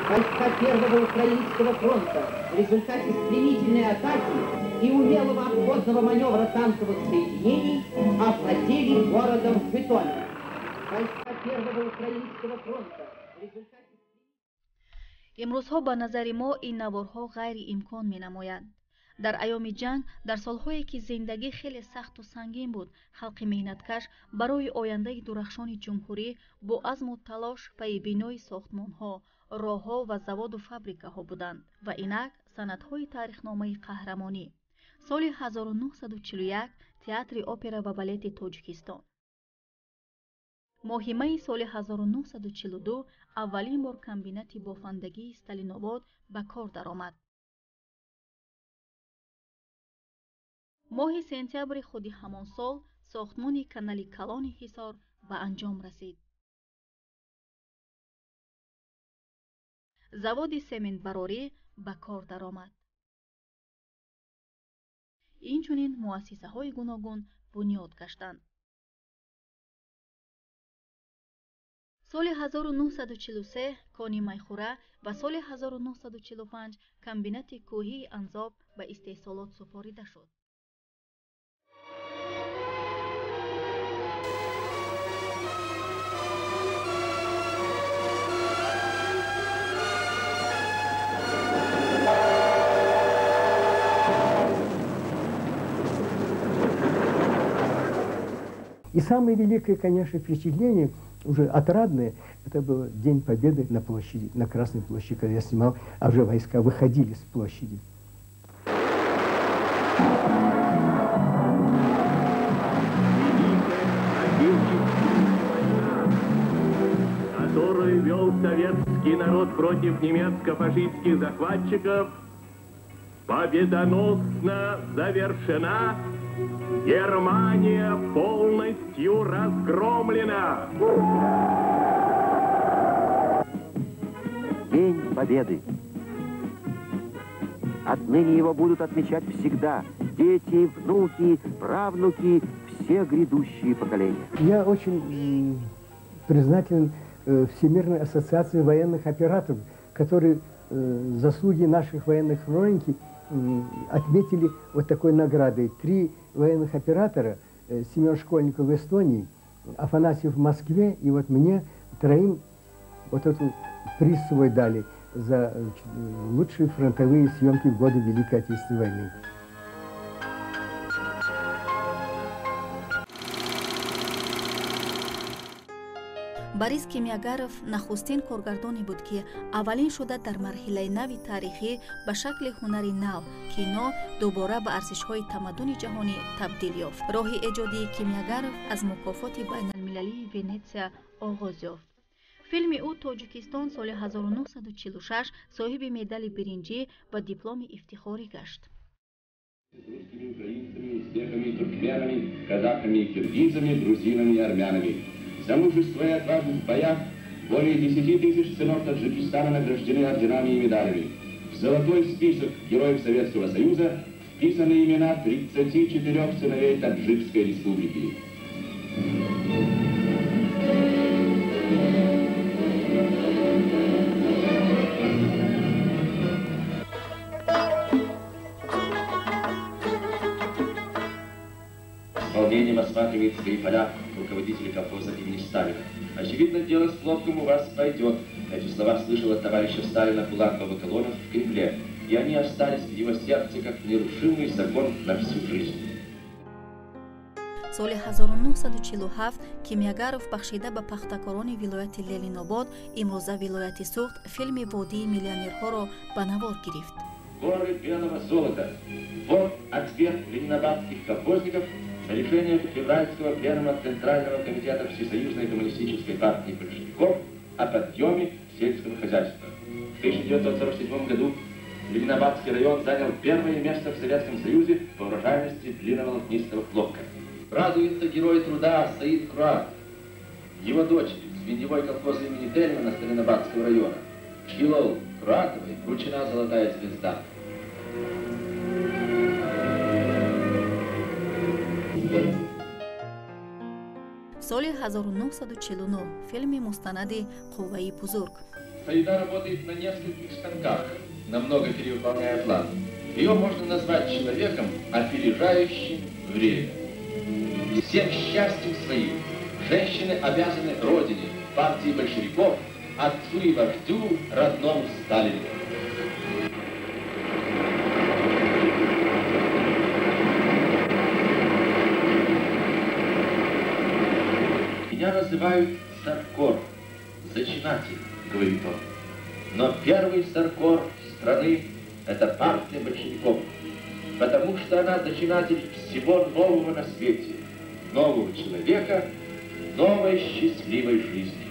Войска Первого Украинского фронта в результате стремительной атаки и умелого обходного маневра танковых соединений овладели городом Житомир. Войска Первого Украинского фронта в результате... имрӯзҳо ба назари мо ин наворҳо ғайриимкон менамоянд. дар айёми ҷанг дар солҳое ки зиндагӣ хеле сахту сангин буд, халқи меҳнаткаш барои ояндаи дурахшони ҷумҳурӣ бо азму талош пайи бинои сохтмонҳо, роҳҳо ва заводу фабрикаҳо буданд ва инак санадҳои таърихномаи қаҳрамонӣ. соли 1941 театри опера ва балети тоҷикистон. моҳи майи соли 1942 аввалин бор комбинати бофандагии Сталинобод ба кор даромад. моҳи сентябри худи ҳамон сол сохтмони канали Калони Ҳисор ба анҷом расид. заводи сементбарорӣ ба кор даромад. инчунин муассисаҳои гуногун бунёд гаштанд. соли 1943 кони майхӯра ва соли 1945 комбинати кӯҳии Анзоб ба истеҳсолот супорида шуд. И самое великое, конечно, впечатление, уже отрадное, это был День Победы на площади, на Красной площади, когда я снимал, а уже войска выходили с площади. Которую вел советский народ против немецко-фашистских захватчиков, победоносно завершена. Германия полностью разгромлена. День Победы. Отныне его будут отмечать всегда дети, внуки, правнуки, все грядущие поколения. Я очень признателен Всемирной ассоциации военных операторов, которые заслуги наших военных хроники отметили вот такой наградой. 3 военных оператора, Семен Школьников в Эстонии, Афанасьев в Москве, и вот мне 3 вот эту приз свой дали за лучшие фронтовые съемки в годы Великой Отечественной войны. Борис Кимягаров нахустин коргардоне буд ки аввалин шуда дар марҳилаи нави таърихӣ ба шакли ҳунари нав кино дубора ба арзишҳои тамаддуни ҷаҳонӣ табдил ёфт. роҳи эҷодии Кимягаров аз мукофоти байналмилалии Венетсия оғоз ёфт. филми ӯ Тоҷикистон соли 1946 соҳиби медали биринҷӣ ва дипломи ифтихорӣ гашт. С русскими, украинцами, узбеками, туркменами, казахами, киргизами, грузинами и армянами. За мужество и отвагу в боях более 10 тысяч сынов Таджикистана награждены орденами и медалями. В золотой список героев Советского Союза вписаны имена 34 сыновей Таджикской республики. С волнением осматривает свои поля руководитель колхоза имени Сталина. Очевидно, дело с пловком у вас пойдет. Эти слова слышал от товарища Сталина Булатова колонов в Кремле, и они остались в его сердце как нерушимый закон на всю жизнь. соли 1947 Кимягаров бахшида ба пахтакорони вилояти Лелинобод, имрӯза вилояти Суғд, филми «Водии миллионерҳоро» ба навор гирифт. Горы белого золота. Вот ответ ленинобадских колхозников на решение февральского пленума Центрального комитета Всесоюзной коммунистической партии большевиков о подъеме сельского хозяйства. В 1947 году Ленинобадский район занял первое место в Советском Союзе по урожайности длинноволокнистого хлопка. Радуется герой труда Саид Круат. Его дочери, свиньевой колхоза имени Тельмана Сталинобадского района, Хилол Круатовой вручена золотая звезда. соли 1949 филми мустанади «Қувваи бузург». Фарида работает на нескольких станках, намного перевыполняя план. Ее можно назвать человеком, опережающим время. Всем счастьем своим женщины обязаны родине, партии большевиков, отцу и вождю, родному Сталину. Меня называют Саркор, зачинатель, говорит он. Но первый Саркор страны – это партия большевиков, потому что она зачинатель всего нового на свете, нового человека, новой счастливой жизни.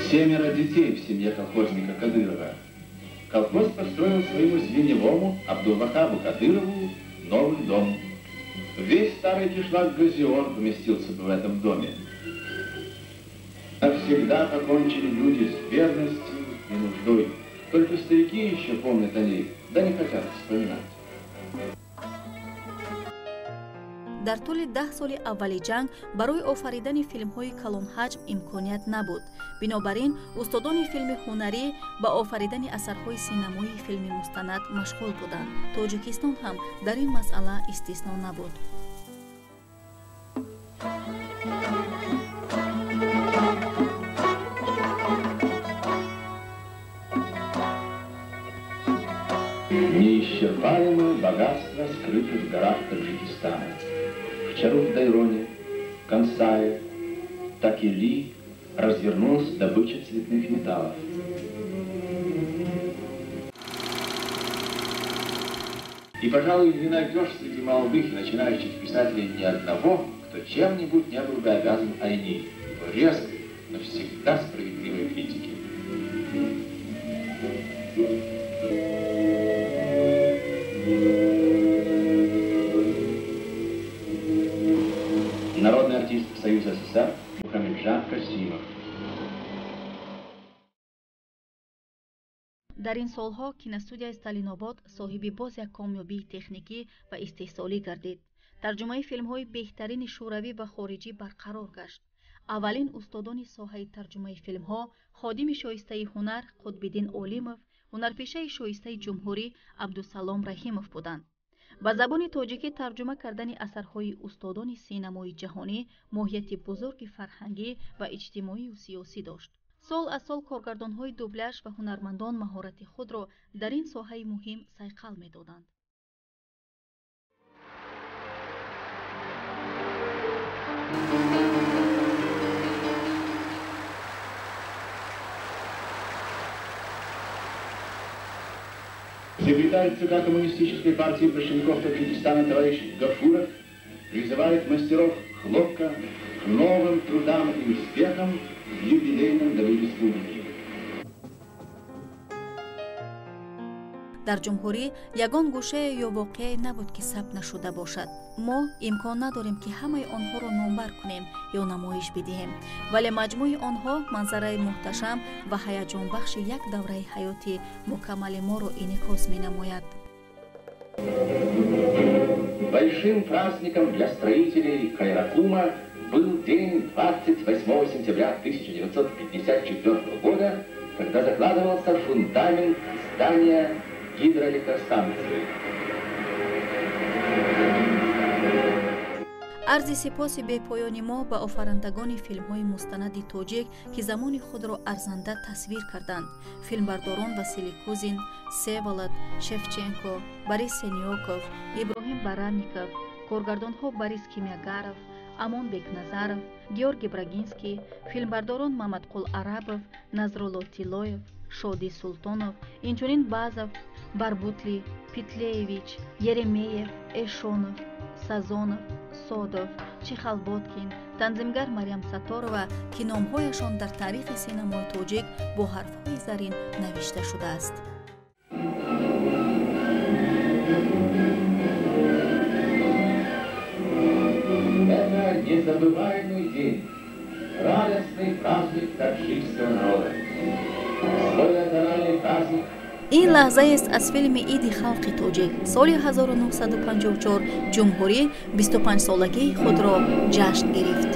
Семеро детей в семье колхозника Кадырова. Колхоз построил своему Звеневому Абдул-Вахабу Кадырову новый дом. Весь старый кишлак Газион поместился бы в этом доме. Навсегда покончили люди с бедностью и нуждой. Только старики еще помнят о ней, да не хотят вспоминать. дар тӯли 10 соли аввали ҷанг барои офаридани филмҳои калонҳаҷм имконият набуд. Бинобар ин устодони филми ҳунарӣ ба офаридани асарҳои синамоии филми мустанад машғул буданд. Тоҷикистон ҳам дар ин масъала истисно набуд. Неисчерпаемое богатство скрыто в горах Таджикистана. В Чарук-Дайроне, Кансае, Такели развернулась добыча цветных металлов. И, пожалуй, не найдешь среди молодых и начинающих писателей ни одного, кто чем-нибудь не был бы обязан Айни, его резкой, но всегда справедливой критике. Народный артист Союза СССР Мухаммеджан Касимов. дар ин солҳо киностудияи Сталинобод соҳиби боз як комёбии техникӣ ва истеҳсолӣ гардид. тарҷумаи филмҳои беҳтарини шӯравӣ ва хориҷӣ барқарор гашт. аввалин устодони соҳаи тарҷумаи филмҳо, ходими шоистаи ҳунар Қутбиддин Олимов, ҳунарпешаи шоистаи ҷумҳурӣ Абдусалом Раҳимов буданд. ба забони тоҷикӣ тарҷума кардани асарҳои устодони синамои ҷаҳонӣ моҳияти бузурги фарҳангӣ ва иҷтимоию сиёсӣ дошт. сол аз сол коргардонҳои дубляж ва ҳунармандон маҳорати худро дар ин соҳаи муҳим сайқал медоданд. Секретарь ЦК Коммунистической партии большевиков Таджикистана товарищ Гафуров призывает мастеров хлопка к новым трудам и успехам в юбилейном году республики. дар ҷумҳурӣ ягон гӯшае ё воқеае набуд ки сабт нашуда бошад. мо имкон надорем ки ҳамаи онҳоро номбар кунем ё намоиш бидиҳем, вале маҷмӯи онҳо манзараи муҳташам ва ҳаяҷонбахши як давраи ҳаёти мукаммали моро инъикос менамояд. Большим праздником для строителей Кайракума был день 28 сентября 1954 года, когда закладывался фундамент здания гидроэлектростанции. арзи сипоси бепоёни мо ба офарандагони филмҳои мустанади тоҷик ки замони худро арзанда тасвир карданд. филмбардорон Василий Кузин, Всеволод Шевченко, Борис Сенёков, Иброҳим Баранников, коргардонҳо Борис Кимягаров, Амон Бекназаров, Георгий Брагинский, филмбардорон Мамадқул Арабов, Назрулло Тилоев, Шоди Султонов, инчунин Базов, Барбутли, Петлеевич, Еремеев, Эшонов, Сазонов, Содов, Чихалботкин, танзимгар Марьям Саторова ки номҳояшон дар таърихи синамои тоҷик бо ҳарфҳои зарин навишта шудааст. Это незабываемый день, радостный праздник таджикского народа. Свой национальный праздник ин лаҳзаест аз филми иди халқи тоҷик. соли 1954 ҷумҳурӣ 25-солагии худро ҷашн гирифт.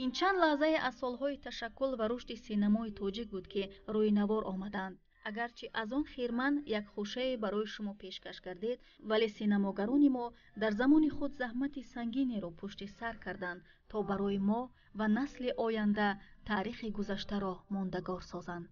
ин чанд лаҳзае аз солҳои ташаккул ва рушди синамои тоҷик буд ки рӯйнавор омаданд. агарчи аз он хирман як хушае барои шумо пешкаш гардед, вале синамогарони мо дар замони худ заҳмати сангинеро пушти сар карданд то барои мо ва насли оянда таърихи гузаштаро мондагор созанд.